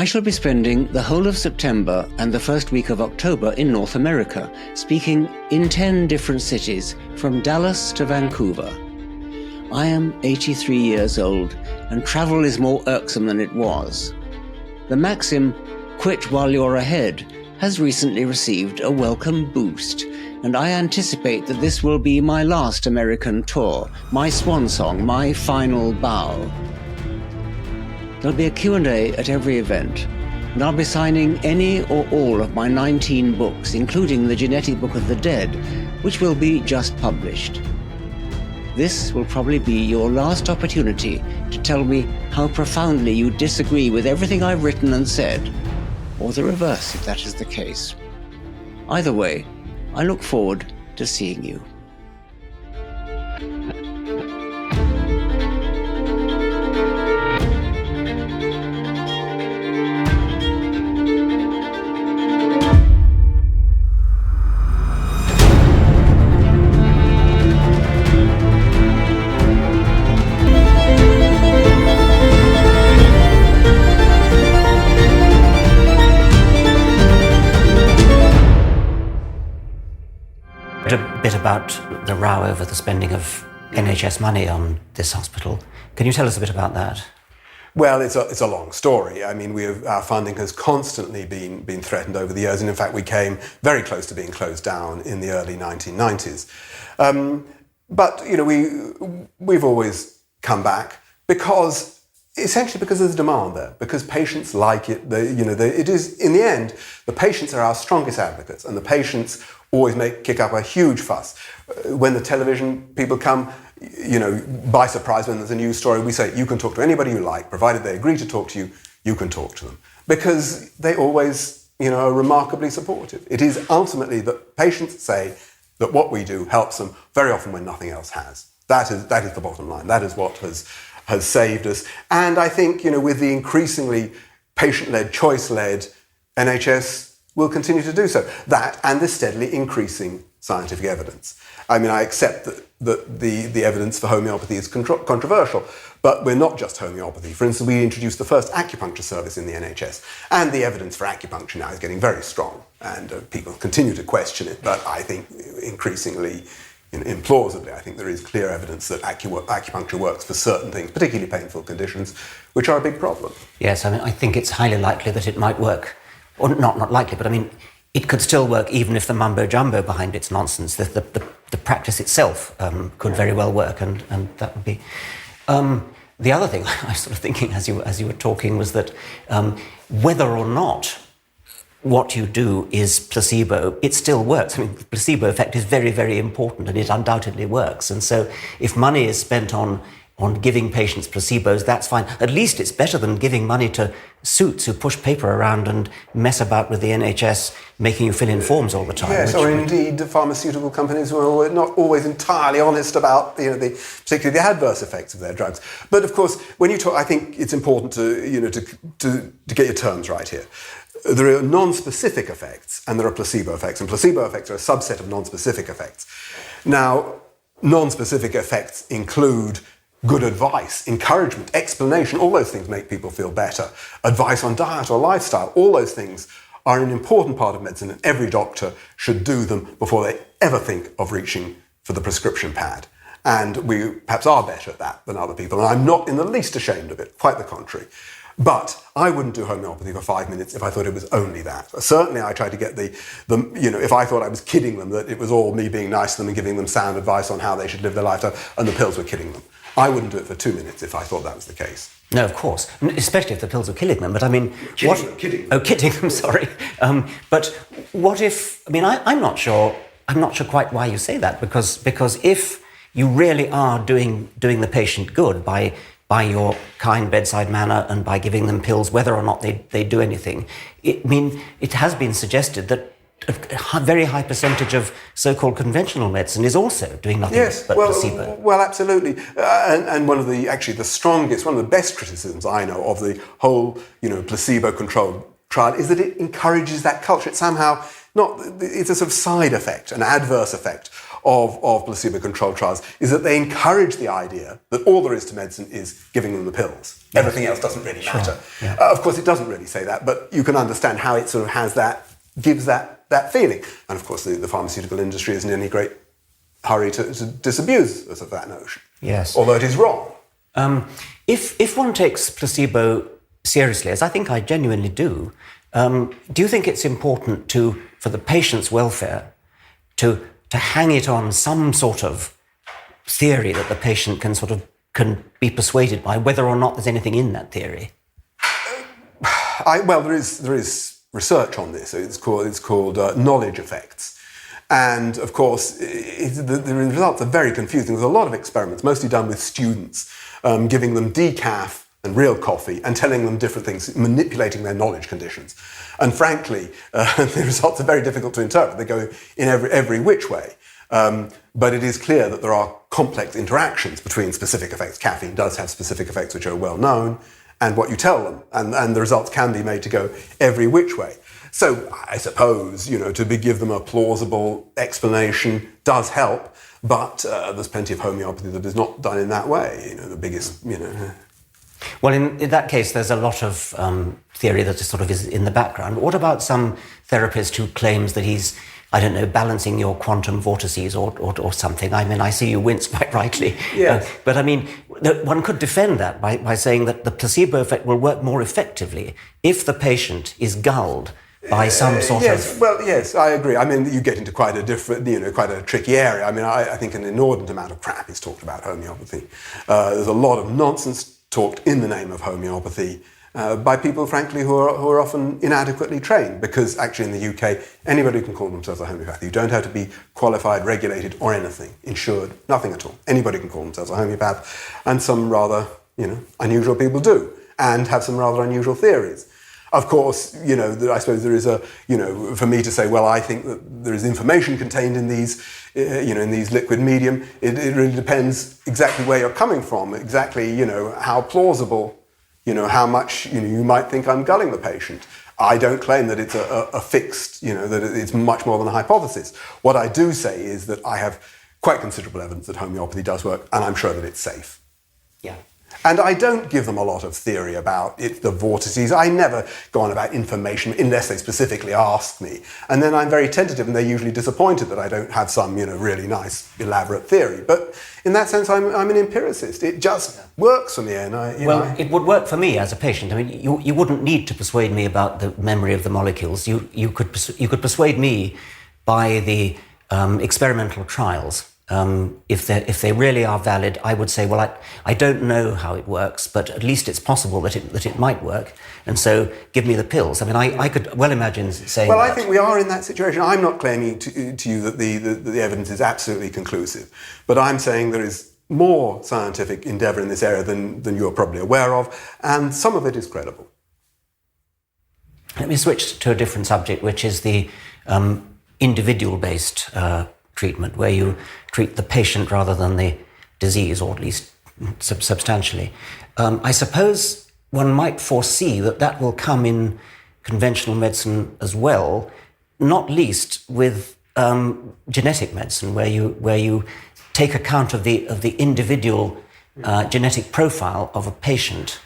I shall be spending the whole of September and the first week of October in North America, speaking in 10 different cities, from Dallas to Vancouver. I am 83 years old, and travel is more irksome than it was. The maxim, "quit while you're ahead," has recently received a welcome boost, and I anticipate that this will be my last American tour, my swan song, my final bow. There'll be a Q&A at every event, and I'll be signing any or all of my 19 books, including the Genetic Book of the Dead, which will be just published. This will probably be your last opportunity to tell me how profoundly you disagree with everything I've written and said, or the reverse if that is the case. Either way, I look forward to seeing you. A bit about the row over the spending of NHS money on this hospital. Can you tell us a bit about that? Well, it's a long story. I mean, our funding has constantly been threatened over the years, and in fact we came very close to being closed down in the early 1990s. But you know, we've always come back essentially because there's demand there, because patients like it. It is, in the end, the patients are our strongest advocates, and the patients always kick up a huge fuss. When the television people come, by surprise when there's a news story, we say, you can talk to anybody you like, provided they agree to talk to you, you can talk to them. Because they always, are remarkably supportive. It is ultimately that patients say that what we do helps them very often when nothing else has. That is the bottom line. That is what has saved us. And I think, with the increasingly patient-led, choice-led NHS will continue to do so. That and the steadily increasing scientific evidence. I mean, I accept that the evidence for homeopathy is controversial, but we're not just homeopathy. For instance, we introduced the first acupuncture service in the NHS, and the evidence for acupuncture now is getting very strong, and people continue to question it, but I think increasingly, implausibly, I think there is clear evidence that acupuncture works for certain things, particularly painful conditions, which are a big problem. Yes, I mean, I think it's highly likely that it might work. Or not likely, but I mean, it could still work even if the mumbo-jumbo behind it's nonsense. The practice itself could very well work, and that would be... the other thing I was sort of thinking as you were talking was that whether or not what you do is placebo, it still works. I mean, the placebo effect is very, very important, and it undoubtedly works. And so if money is spent on giving patients placebos, that's fine. At least it's better than giving money to suits who push paper around and mess about with the NHS, making you fill in forms all the time. Yes, or indeed pharmaceutical companies who are not always entirely honest about particularly the adverse effects of their drugs. But of course, when you talk, I think it's important to get your terms right here. There are non-specific effects and there are placebo effects, and placebo effects are a subset of non-specific effects. Now, non-specific effects include good advice, encouragement, explanation. All those things make people feel better. Advice on diet or lifestyle, all those things are an important part of medicine, and every doctor should do them before they ever think of reaching for the prescription pad. And we perhaps are better at that than other people, and I'm not in the least ashamed of it, quite the contrary. But I wouldn't do homeopathy for 5 minutes if I thought it was only that. Certainly I tried to get if I thought I was kidding them, that it was all me being nice to them and giving them sound advice on how they should live their lifestyle, and the pills were killing them. I wouldn't do it for 2 minutes if I thought that was the case. No, of course, especially if the pills are killing them. But I mean, kidding them. Sorry. But what if? I mean, I'm not sure. I'm not sure quite why you say that, because if you really are doing the patient good by your kind bedside manner and by giving them pills, whether or not they do anything, it has been suggested that a very high percentage of so-called conventional medicine is also doing nothing but placebo. Well, absolutely. And one of the best criticisms I know of the whole, placebo-controlled trial is that it encourages that culture. It's somehow it's a sort of side effect, an adverse effect of placebo-controlled trials is that they encourage the idea that all there is to medicine is giving them the pills. Yes. Everything else doesn't really matter. Yeah. Of course, it doesn't really say that, but you can understand how it sort of has that, gives that feeling. And of course, the pharmaceutical industry isn't in any great hurry to disabuse us of that notion. Yes. Although it is wrong. If one takes placebo seriously, as I think I genuinely do you think it's important for the patient's welfare to hang it on some sort of theory that the patient can be persuaded by, whether or not there's anything in that theory? Well, there is research on this. It's called knowledge effects. And of course, the results are very confusing. There's a lot of experiments, mostly done with students, giving them decaf and real coffee and telling them different things, manipulating their knowledge conditions. And frankly, the results are very difficult to interpret. They go in every which way. But it is clear that there are complex interactions between specific effects. Caffeine does have specific effects which are well known, and what you tell them. And the results can be made to go every which way. So I suppose, give them a plausible explanation does help, but there's plenty of homeopathy that is not done in that way. The biggest, Well, in that case, there's a lot of theory that is in the background. What about some therapist who claims that he's, balancing your quantum vortices or something? I mean, I see you wince quite rightly. Yes. But I mean, one could defend that by saying that the placebo effect will work more effectively if the patient is gulled by some sort yes. of... Well, yes, I agree. I mean, you get into quite a different, quite a tricky area. I mean, I think an inordinate amount of crap is talked about homeopathy. There's a lot of nonsense talked in the name of homeopathy by people, frankly, who are often inadequately trained, because actually in the UK, anybody can call themselves a homeopath. You don't have to be qualified, regulated, or anything, insured, nothing at all. Anybody can call themselves a homeopath, and some rather, unusual people do, and have some rather unusual theories. Of course, I suppose there is for me to say, well, I think that there is information contained in these, in these liquid medium. It really depends exactly where you're coming from, exactly, how plausible, how much, you might think I'm gulling the patient. I don't claim that it's a fixed, that it's much more than a hypothesis. What I do say is that I have quite considerable evidence that homeopathy does work, and I'm sure that it's safe. Yeah. And I don't give them a lot of theory about the vortices. I never go on about information unless they specifically ask me. And then I'm very tentative, and they're usually disappointed that I don't have some, really nice, elaborate theory. But in that sense, I'm an empiricist. It just works for me. And it would work for me as a patient. I mean, you wouldn't need to persuade me about the memory of the molecules. You could persuade me by the experimental trials. If they really are valid, I would say, well, I don't know how it works, but at least it's possible that it might work, and so give me the pills. I mean, I could well imagine saying Well, that. I think we are in that situation. I'm not claiming to you that the evidence is absolutely conclusive, but I'm saying there is more scientific endeavour in this area than you're probably aware of, and some of it is credible. Let me switch to a different subject, which is the individual-based treatment, where you treat the patient rather than the disease, or at least substantially. I suppose one might foresee that will come in conventional medicine as well, not least with genetic medicine, where you take account of the individual genetic profile of a patient.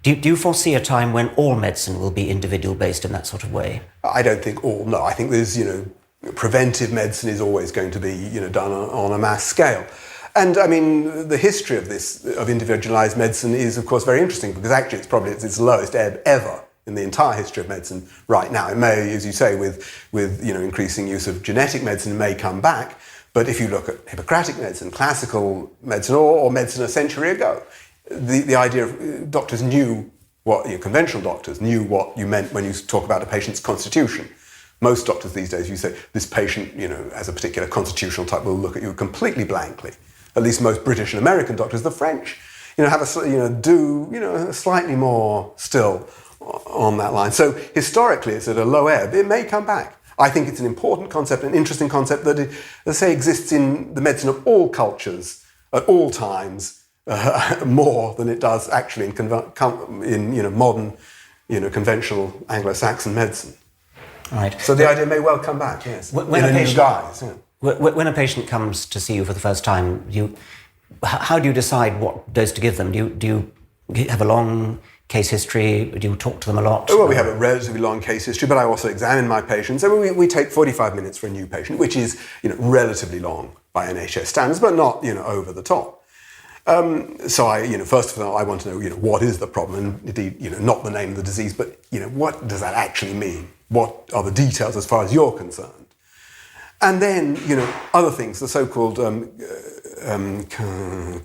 Do you foresee a time when all medicine will be individual-based in that sort of way? I don't think all. No, I think there's preventive medicine is always going to be, done on a mass scale. And I mean, the history of individualized medicine is, of course, very interesting, because actually it's probably at its lowest ebb ever in the entire history of medicine right now. It may, as you say, with increasing use of genetic medicine, it may come back. But if you look at Hippocratic medicine, classical medicine, or medicine a century ago, the idea of doctors knew what, conventional doctors knew what you meant when you talk about a patient's constitution. Most doctors these days, you say, this patient, has a particular constitutional type, will look at you completely blankly. At least most British and American doctors, the French, have do slightly more still on that line. So historically, it's at a low ebb. It may come back. I think it's an important concept, an interesting concept that, let's say, exists in the medicine of all cultures at all times, more than it does actually in modern, conventional Anglo-Saxon medicine. Right. So the idea may well come back, yes, in a new guise. Yeah. when a patient comes to see you for the first time, how do you decide what dose to give them? Do you have a long case history? Do you talk to them a lot? Well, we have a relatively long case history, but I also examine my patients. So we take 45 minutes for a new patient, which is relatively long by NHS standards, but not over the top. So first of all, I want to know what is the problem, and indeed not the name of the disease, but what does that actually mean? What are the details as far as you're concerned? And then, other things, the so-called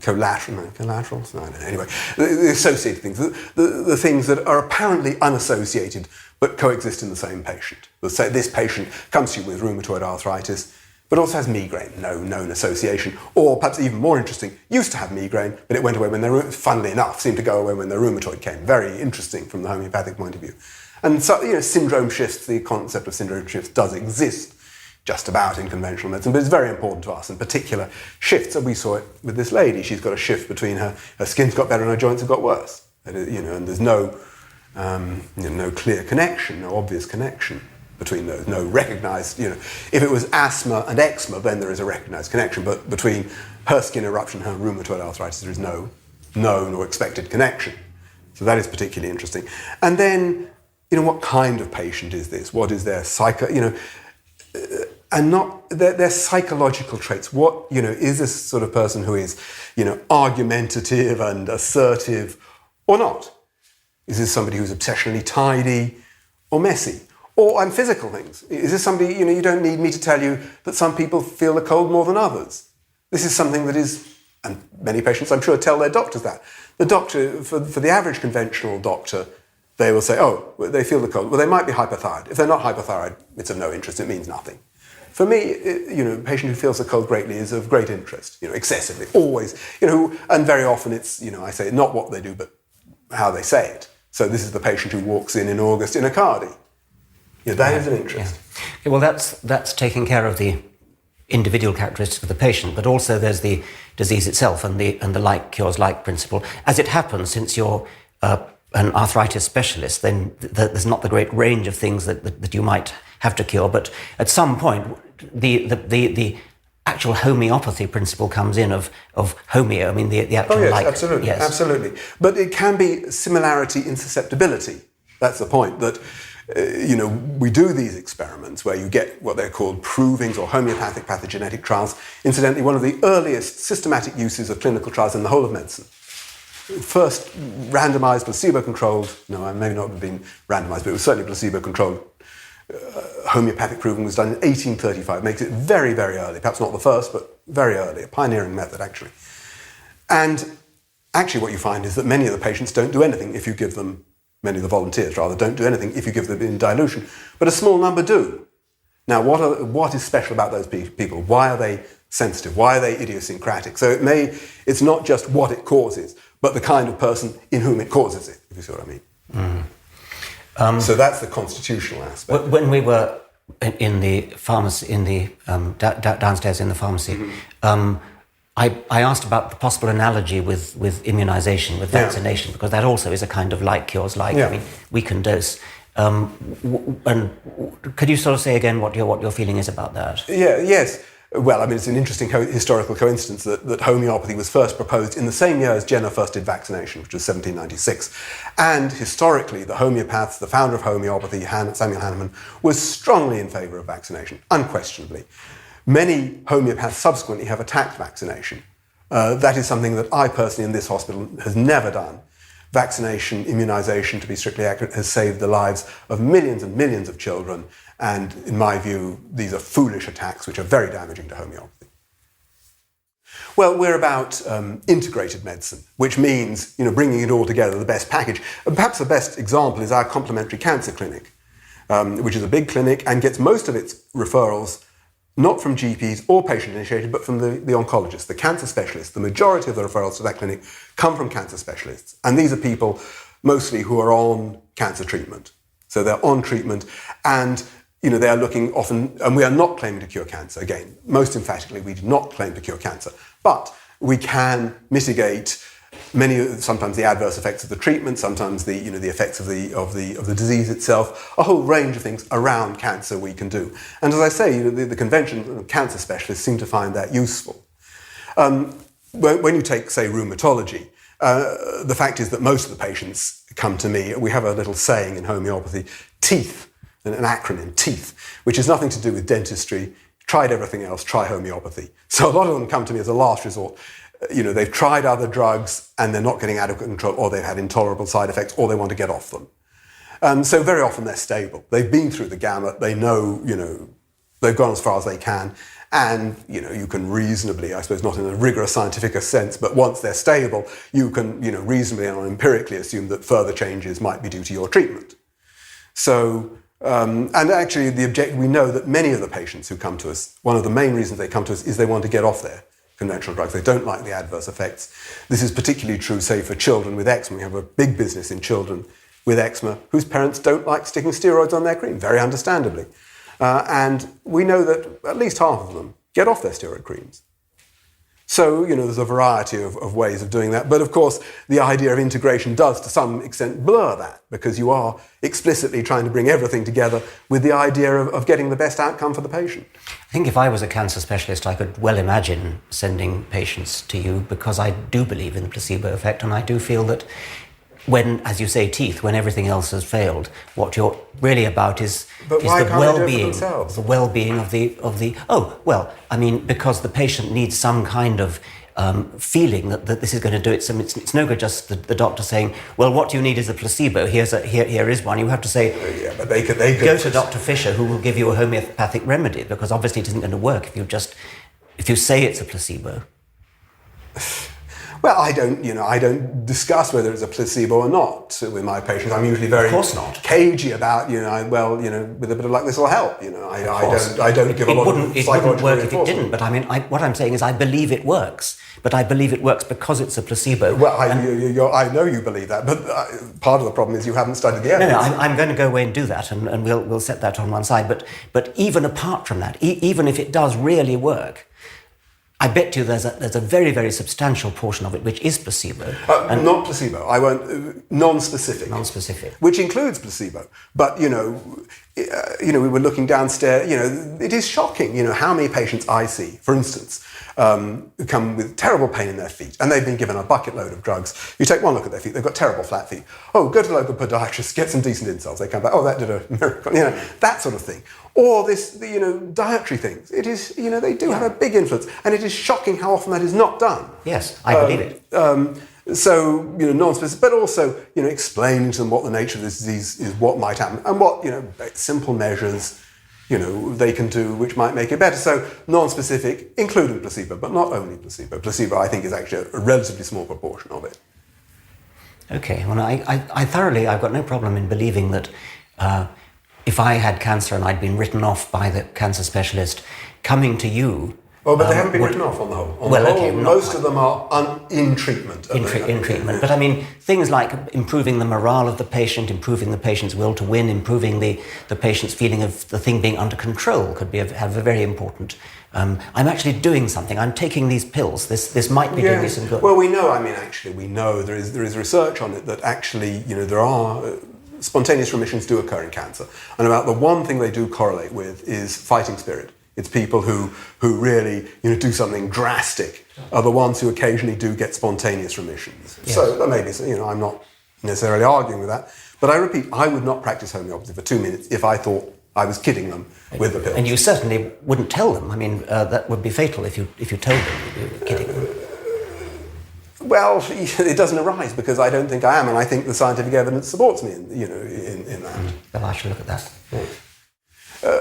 collaterals? No, anyway, the associated things, the things that are apparently unassociated but coexist in the same patient. Let's say this patient comes to you with rheumatoid arthritis, but also has migraine, no known association. Or perhaps even more interesting, used to have migraine, but it went away funnily enough, seemed to go away when their rheumatoid came. Very interesting from the homeopathic point of view. And so, syndrome shifts, the concept of syndrome shifts does exist just about in conventional medicine, but it's very important to us, in particular shifts. And we saw it with this lady. She's got a shift between her skin's got better and her joints have got worse. And there's no clear connection, no obvious connection between those, no recognised, if it was asthma and eczema, then there is a recognised connection, but between her skin eruption and her rheumatoid arthritis, there is no known or expected connection. So that is particularly interesting. And then, what kind of patient is this? What is their and not their psychological traits. What, is this sort of person who is, argumentative and assertive or not? Is this somebody who's obsessionally tidy or messy? And physical things. Is this somebody, you don't need me to tell you that some people feel the cold more than others. This is something that is, and many patients I'm sure tell their doctors that. The doctor, for the average conventional doctor, they will say, they feel the cold. Well, they might be hypothyroid. If they're not hypothyroid, it's of no interest, it means nothing. For me, a patient who feels the cold greatly is of great interest, excessively, always, and very often it's, I say not what they do, but how they say it. So this is the patient who walks in August in a cardi. That is an interest. Yeah. Okay, well, that's taking care of the individual characteristics of the patient, but also there's the disease itself and the like cures like principle. As it happens, since you're an arthritis specialist, then there's not the great range of things that you might have to cure, but at some point the actual homeopathy principle comes in of homeo. I mean the actual absolutely, yes. Absolutely. But it can be similarity in susceptibility. That's the point. That we do these experiments where you get what they're called provings or homeopathic pathogenetic trials. Incidentally, one of the earliest systematic uses of clinical trials in the whole of medicine. First randomized, placebo-controlled, maybe not have been randomized, but it was certainly placebo-controlled. Homeopathic proving was done in 1835. Makes it very, very early. Perhaps not the first, but very early. A pioneering method, actually. And actually what you find is that many of the patients don't do anything if you give them, many of the volunteers rather, don't do anything if you give them in dilution. But a small number do. Now, what is special about those people? Why are they sensitive? Why are they idiosyncratic? So it's not just what it causes, but the kind of person in whom it causes it, if you see what I mean. Mm. So that's the constitutional aspect. When we were in the pharmacy, downstairs in the pharmacy, mm-hmm. I asked about the possible analogy with immunization, with vaccination, because that also is a kind of like cures like. I mean, we can dose. And could you sort of say again what your feeling is about that? Yes. Well, it's an interesting historical coincidence that homeopathy was first proposed in the same year as Jenner first did vaccination, which was 1796. And historically, the homeopaths, the founder of homeopathy, Samuel Hahnemann, was strongly in favour of vaccination, unquestionably. Many homeopaths subsequently have attacked vaccination. That is something that I personally in this hospital has never done. Vaccination, immunisation, to be strictly accurate, has saved the lives of millions and millions of children. And in my view, these are foolish attacks which are very damaging to homeopathy. Well, we're about integrated medicine, which means bringing it all together, the best package. And perhaps the best example is our complementary cancer clinic, which is a big clinic and gets most of its referrals not from GPs or patient-initiated, but from the oncologists, the cancer specialists. The majority of the referrals to that clinic come from cancer specialists. And these are people mostly who are on cancer treatment. So they're on treatment and they are looking often, and we are not claiming to cure cancer. Again, most emphatically, we do not claim to cure cancer. But we can mitigate Sometimes the adverse effects of the treatment, sometimes the effects of the disease itself, a whole range of things around cancer we can do. And as I say, the convention of cancer specialists seem to find that useful. When you take, say, rheumatology, the fact is that most of the patients come to me. We have a little saying in homeopathy, teeth, an acronym, teeth, which has nothing to do with dentistry. Tried everything else, try homeopathy. So a lot of them come to me as a last resort. They've tried other drugs and they're not getting adequate control, or they've had intolerable side effects, or they want to get off them. So very often they're stable. They've been through the gamut. They know, they've gone as far as they can. And, you can reasonably, I suppose not in a rigorous scientific sense, but once they're stable, you can, reasonably and empirically assume that further changes might be due to your treatment. So, and actually we know that many of the patients who come to us, one of the main reasons they come to us is they want to get off their conventional drugs. They don't like the adverse effects. This is particularly true, say, for children with eczema. We have a big business in children with eczema whose parents don't like sticking steroids on their cream, very understandably. And we know that at least half of them get off their steroid creams. So, there's a variety of ways of doing that. But of course, the idea of integration does to some extent blur that, because you are explicitly trying to bring everything together with the idea of getting the best outcome for the patient. I think if I was a cancer specialist, I could well imagine sending patients to you, because I do believe in the placebo effect, and I do feel that when, as you say, teeth, when everything else has failed, what you're really about is the well-being, because the patient needs some kind of feeling that this is going to do it. So it's no good just the doctor saying, well, what you need is a placebo. Here is one. You have to say, but they could go to Dr. Fisher, who will give you a homeopathic remedy, because obviously it isn't going to work if you say it's a placebo. Well, I don't discuss whether it's a placebo or not with my patients. I'm usually very cagey about, with a bit of luck this will help. I don't give a lot of psychological It wouldn't work if it reinforcement. didn't, but I mean, what I'm saying is I believe it works, but I believe it works because it's a placebo. Well, I know you believe that, but part of the problem is you haven't studied the evidence. No, I'm going to go away and do that, and we'll set that on one side. But even apart from that, even if it does really work, I bet you there's a very, very substantial portion of it which is placebo. Not placebo. I won't. Non-specific. Non-specific. Which includes placebo. But we were looking downstairs. It is shocking. How many patients I see, for instance, who come with terrible pain in their feet, and they've been given a bucket load of drugs. You take one look at their feet; they've got terrible flat feet. Oh, go to the local podiatrist, get some decent insoles. They come back. Oh, that did a miracle. That sort of thing. Or dietary things. It is, they do have a big influence, and it is shocking how often that is not done. Yes, I believe it. So, non-specific, but also, explaining to them what the nature of this disease is, what might happen, and what, simple measures, they can do which might make it better. So, non-specific, including placebo, but not only placebo. Placebo, I think, is actually a relatively small proportion of it. Okay, well, I've got no problem in believing that if I had cancer and I'd been written off by the cancer specialist, coming to you... Well, but they haven't been written off on the whole. Most of them are in treatment. In treatment. But I mean, things like improving the morale of the patient, improving the patient's will to win, improving the patient's feeling of the thing being under control could have a very important... I'm actually doing something. I'm taking these pills. This might be doing me some good. Well, we know there is research on it that actually, there are... spontaneous remissions do occur in cancer. And about the one thing they do correlate with is fighting spirit. It's people who really do something drastic are the ones who occasionally do get spontaneous remissions. Yes. So that may be, I'm not necessarily arguing with that. But I repeat, I would not practice homeopathy for 2 minutes if I thought I was kidding them with the pills. And you certainly wouldn't tell them. I mean, that would be fatal if you told them you were kidding them. Well, it doesn't arise because I don't think I am, and I think the scientific evidence supports me in that. Well, I should look at that.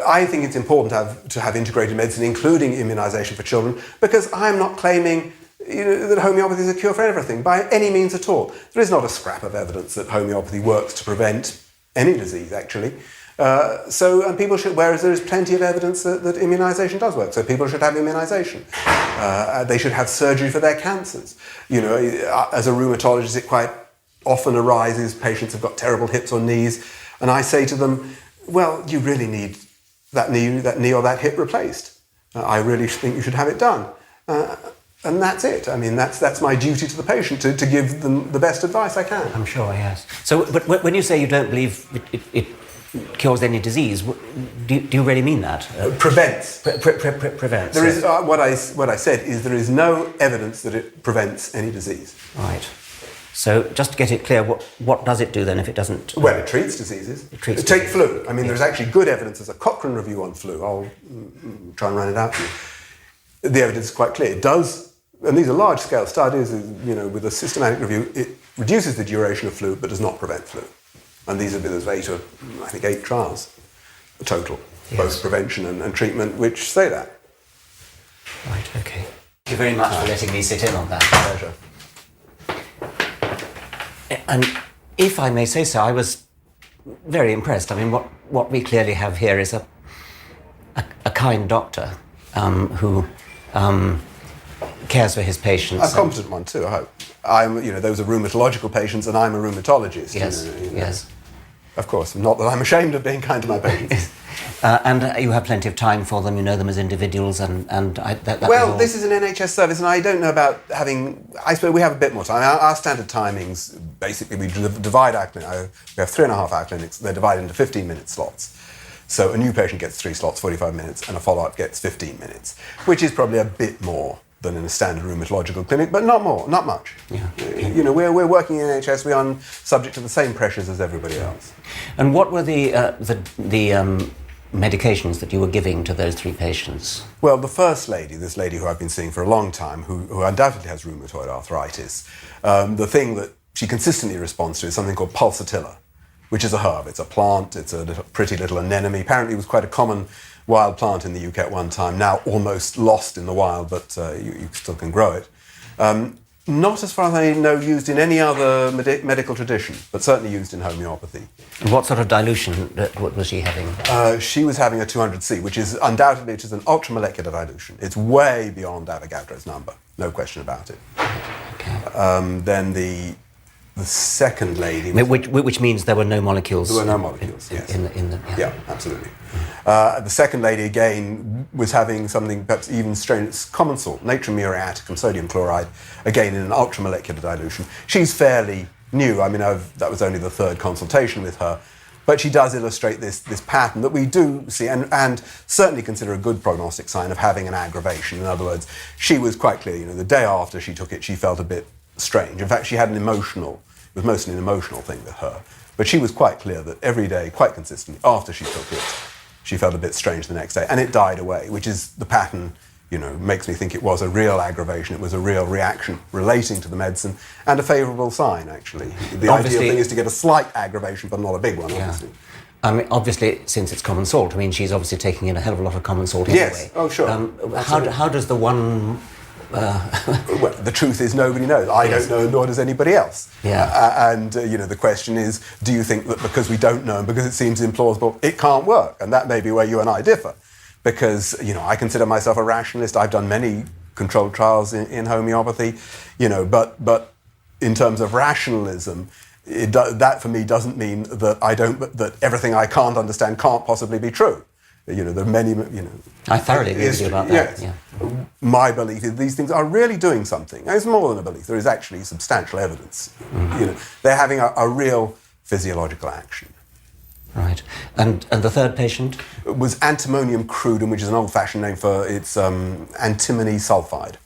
I think it's important to have integrated medicine, including immunisation for children, because I'm not claiming that homeopathy is a cure for everything by any means at all. There is not a scrap of evidence that homeopathy works to prevent any disease, actually. And people should, whereas there is plenty of evidence that immunisation does work, so people should have immunisation. They should have surgery for their cancers. As a rheumatologist, it quite often arises, patients have got terrible hips or knees, and I say to them, well, you really need that knee or that hip replaced. I really think you should have it done. And that's it. I mean, that's my duty to the patient, to give them the best advice I can. I'm sure, yes. So, but when you say you don't believe it cures any disease, do you really mean that? Prevents. Prevents. There is what I said is there is no evidence that it prevents any disease. Right. So just to get it clear, what does it do then if it doesn't? Well, it treats diseases. Take flu. I mean, there's actually good evidence. There's a Cochrane review on flu. I'll try and run it out for you. The evidence is quite clear. It does, and these are large-scale studies, with a systematic review, it reduces the duration of flu but does not prevent flu. And there's 8 trials total, yes, both prevention and treatment, which say that. Right, okay. Thank you very much for letting me sit in on that. Pleasure. And if I may say so, I was very impressed. I mean, what we clearly have here is a kind doctor who cares for his patients. A competent one too, I hope. Those are rheumatological patients, and I'm a rheumatologist. Yes, yes. Of course, not that I'm ashamed of being kind to my patients. And you have plenty of time for them. You know them as individuals, Well, this is an NHS service, and I don't know about having. I suppose we have a bit more time. Our standard timings, basically, we divide our clinic. We have 3.5-hour clinics. They're divided into 15-minute slots. So a new patient gets 3 slots, 45 minutes, and a follow-up gets 15 minutes, which is probably a bit more than in a standard rheumatological clinic, but not more, not much. Yeah. We're working in NHS. We are subject to the same pressures as everybody else. And what were the medications that you were giving to those 3 patients? Well, the first lady, this lady who I've been seeing for a long time, who undoubtedly has rheumatoid arthritis, the thing that she consistently responds to is something called pulsatilla, which is a herb. It's a plant. It's a pretty little anemone. Apparently, it was quite a common wild plant in the UK at one time, now almost lost in the wild, but you still can grow it. Not, as far as I know, used in any other medical tradition, but certainly used in homeopathy. And what sort of dilution what was she having? She was having a 200C, which is undoubtedly an ultramolecular dilution. It's way beyond Avogadro's number, no question about it. Okay. Then the second lady... Which means there were no molecules... There were no molecules, yes. Yeah, absolutely. The second lady, again, was having something perhaps even strange. It's common salt, natrium muriaticum, sodium chloride, again in an ultramolecular dilution. She's fairly new. I mean, that was only the 3rd consultation with her. But she does illustrate this pattern that we do see and certainly consider a good prognostic sign of having an aggravation. In other words, she was quite clear, the day after she took it, she felt a bit strange. In fact, she had it was mostly an emotional thing with her. But she was quite clear that every day, quite consistently, after she took it, she felt a bit strange the next day. And it died away, which is the pattern, makes me think it was a real aggravation. It was a real reaction relating to the medicine and a favourable sign, actually. The ideal thing is to get a slight aggravation, but not a big one, obviously. I mean, obviously, since it's common salt, I mean, she's obviously taking in a hell of a lot of common salt anyway. Yes, oh, sure. How does the one... Well, the truth is nobody knows. I don't know, nor does anybody else. Yeah. The question is, do you think that because we don't know and because it seems implausible, it can't work? And that may be where you and I differ. Because, I consider myself a rationalist. I've done many controlled trials in homeopathy, but in terms of rationalism, that for me doesn't mean that everything I can't understand can't possibly be true. There are many, I thoroughly agree with you about that. Yes. Yeah. My belief is these things are really doing something. It's more than a belief. There is actually substantial evidence. Mm-hmm. They're having a real physiological action. Right. And the third patient? It was antimonium crudum, which is an old-fashioned name for its antimony sulfide.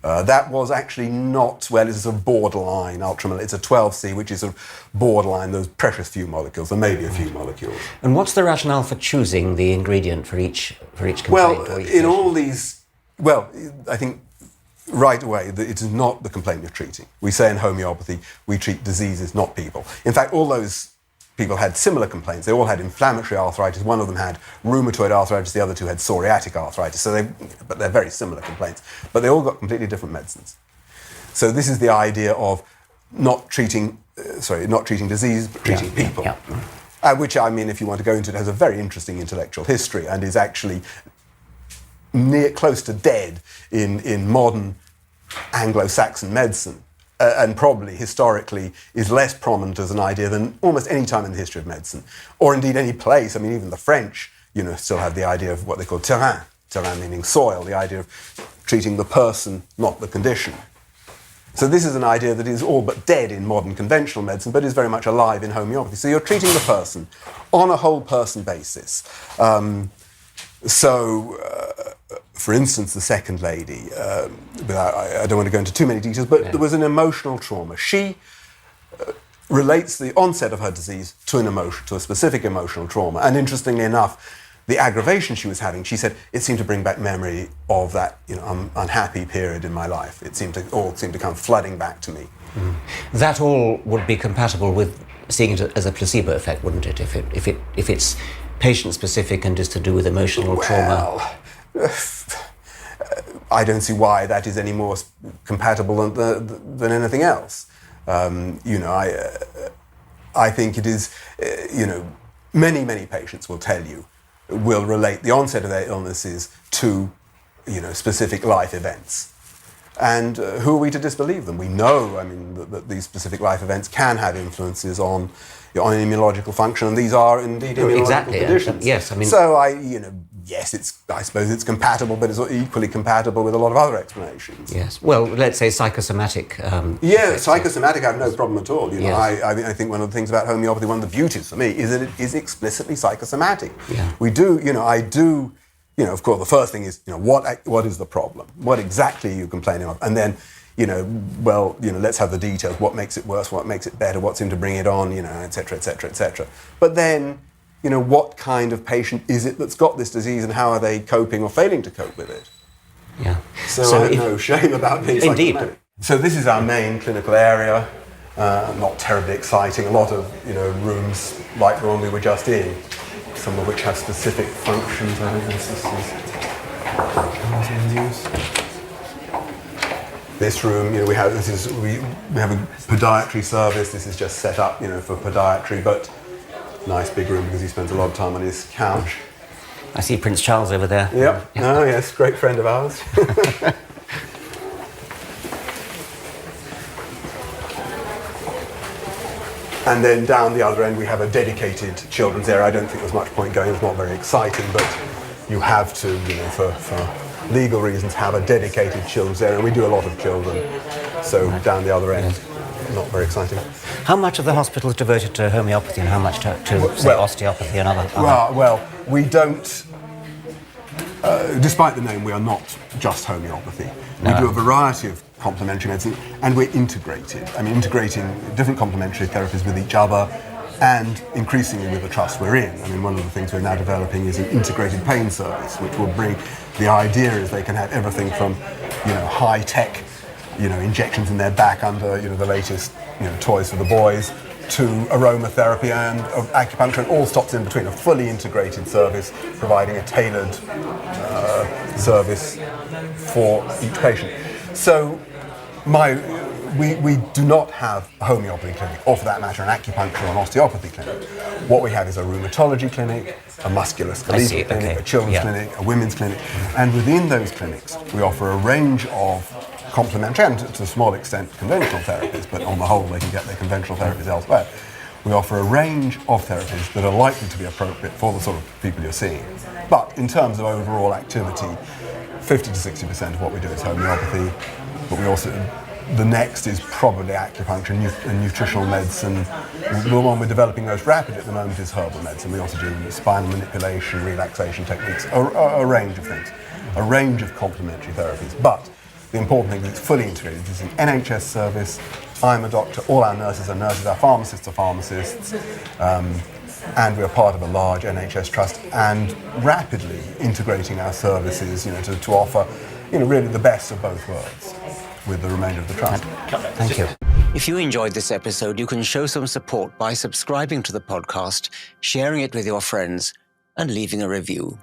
That was actually it's a borderline ultramolecular. It's a 12C, which is a borderline, those precious few molecules. There may be a few molecules. And what's the rationale for choosing the ingredient for each complaint? Well, I think right away that it is not the complaint you're treating. We say in homeopathy, we treat diseases, not people. In fact, all those people had similar complaints. They all had inflammatory arthritis. One of them had rheumatoid arthritis. The other 2 had psoriatic arthritis. But they're very similar complaints. But they all got completely different medicines. So this is the idea of not treating disease, but treating people. Yeah. Which, I mean, if you want to go into it, has a very interesting intellectual history and is actually close to dead in modern Anglo-Saxon medicine. And probably historically is less prominent as an idea than almost any time in the history of medicine, or indeed any place. I mean, even the French, still have the idea of what they call terrain meaning soil, the idea of treating the person, not the condition. So this is an idea that is all but dead in modern conventional medicine, but is very much alive in homeopathy. So you're treating the person on a whole person basis. For instance, the second lady, I don't want to go into too many details, but there was an emotional trauma. She relates the onset of her disease to a specific emotional trauma. And interestingly enough, the aggravation she was having, she said, it seemed to bring back memory of that unhappy period in my life. It seemed to come flooding back to me. Mm. That all would be compatible with seeing it as a placebo effect, wouldn't it? If it's patient-specific and is to do with emotional trauma. I don't see why that is any more compatible than anything else. I think it is, many patients will tell you, will relate the onset of their illnesses to, specific life events. And who are we to disbelieve them? We know, that these specific life events can have influences on immunological function, and these are indeed immunological conditions. Yes, So I suppose it's compatible, but it's equally compatible with a lot of other explanations. Yes. Well, let's say psychosomatic. Psychosomatic, I have no problem at all. Yes. I think one of the things about homeopathy, one of the beauties for me, is that it is explicitly psychosomatic. Yeah. Of course, the first thing is, what is the problem? What exactly are you complaining of? And then, let's have the details. What makes it worse? What makes it better? What seemed to bring it on? Et cetera, et cetera, et cetera. But then, what kind of patient is it that's got this disease, and how are they coping or failing to cope with it? Yeah. So I have no shame about being psychosomatic. So this is our main clinical area. Not terribly exciting. A lot of rooms like the one we were just in, some of which have specific functions. I think this room, we have a podiatry service. This is just set up, for podiatry, but nice big room because he spends a lot of time on his couch. I see Prince Charles over there. Yep. Oh yes, great friend of ours. And then down the other end we have a dedicated children's area. I don't think there's much point going, it's not very exciting, but you have to, for legal reasons, have a dedicated children's area. We do a lot of children, so down the other end, not very exciting. How much of the hospital is devoted to homeopathy and how much to say, osteopathy and other? Well, we don't, despite the name, we are not just homeopathy. No. We do a variety of complementary medicine, and we're integrated. Integrating different complementary therapies with each other, and increasingly with the trust we're in. One of the things we're now developing is an integrated pain service, which will bring, the idea is they can have everything from, high-tech, injections in their back under, the latest, toys for the boys, to aromatherapy and acupuncture, and all stops in between. A fully integrated service, providing a tailored service for each patient. So we do not have a homeopathy clinic, or for that matter an acupuncture or an osteopathy clinic. What we have is a rheumatology clinic, a musculoskeletal clinic, a children's clinic, a women's clinic, and within those clinics we offer a range of complementary and to a small extent conventional therapies, but on the whole they can get their conventional therapies elsewhere. We offer a range of therapies that are likely to be appropriate for the sort of people you're seeing. But in terms of overall activity, 50 to 60% of what we do is homeopathy, but we also, the next is probably acupuncture and nutritional medicine. The one we're developing most rapidly at the moment is herbal medicine. We also do spinal manipulation, relaxation techniques, a range of things, a range of complementary therapies. But the important thing is it's fully integrated. It's an NHS service. I'm a doctor. All our nurses are nurses. Our pharmacists are pharmacists. And we're part of a large NHS trust, and rapidly integrating our services, to offer, really the best of both worlds with the remainder of the trust. Thank you. If you enjoyed this episode, you can show some support by subscribing to the podcast, sharing it with your friends, and leaving a review.